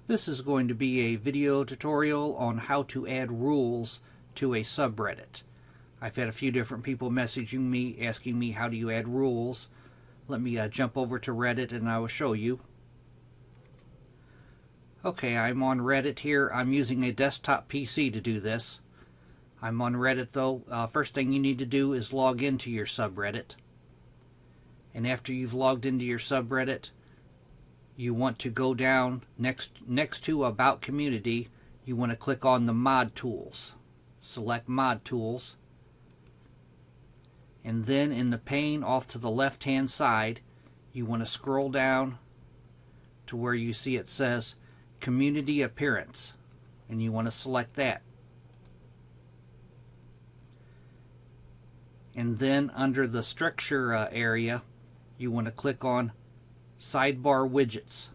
This is going to be a video tutorial on how to add rules to a subreddit. I've had a few different people messaging me asking me how do you add rules. Let me jump over to Reddit and I will show you. Okay, I'm on Reddit here. I'm using a desktop PC to do this. I'm on Reddit though. First thing you need to do is log into your subreddit. And after you've logged into your subreddit, you want to go down next to About Community. You want to click on the Mod Tools. Select Mod Tools. And then in the pane off to the left hand side, you want to scroll down to where you see it says Community Appearance. And you want to select that. And then under the structure area, you want to click on Sidebar Widgets.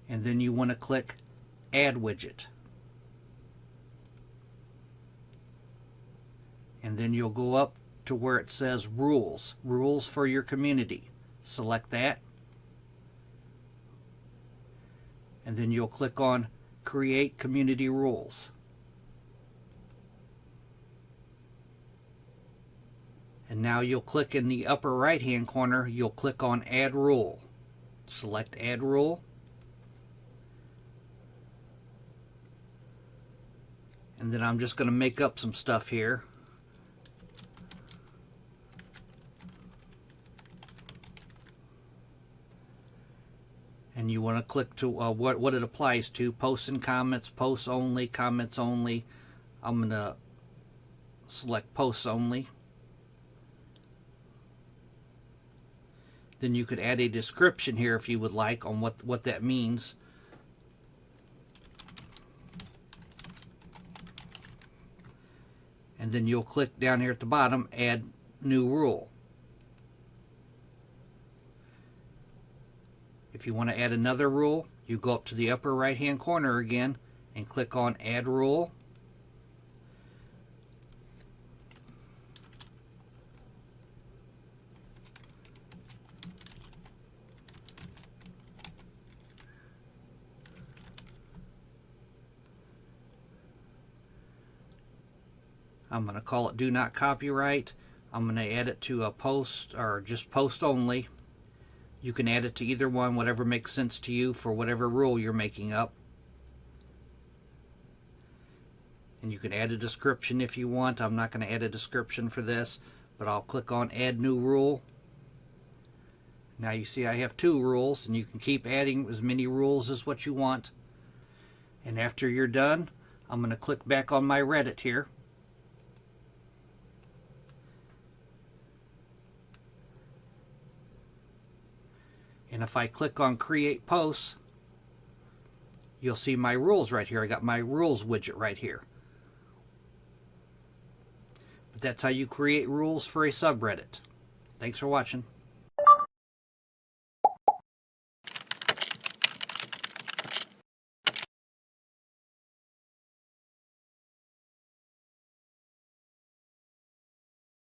And then you want to click Add Widget. And then you'll go up to where it says Rules. Rules for your community. Select that. And then you'll click on Create Community Rules. And now you'll click in the upper right hand corner, you'll click on Add Rule. Select Add Rule. And then I'm just going to make up some stuff here. And you want to click to what it applies to. Posts and comments, posts only, comments only. I'm going to select posts only. Then you could add a description here if you would like on what that means. And then you'll click down here at the bottom, Add New Rule. If you want to add another rule, you go up to the upper right hand corner again and click on Add Rule. I'm going to call it Do Not Copyright. I'm going to add it to a post or just post only. You can add it to either one, whatever makes sense to you for whatever rule you're making up. And you can add a description if you want. I'm not going to add a description for this, but I'll click on Add New Rule. Now you see I have 2 rules, and you can keep adding as many rules as what you want. And after you're done, I'm going to click back on my Reddit here. And if I click on Create Posts, you'll see my rules right here. I got my rules widget right here. But that's how you create rules for a subreddit. Thanks for watching.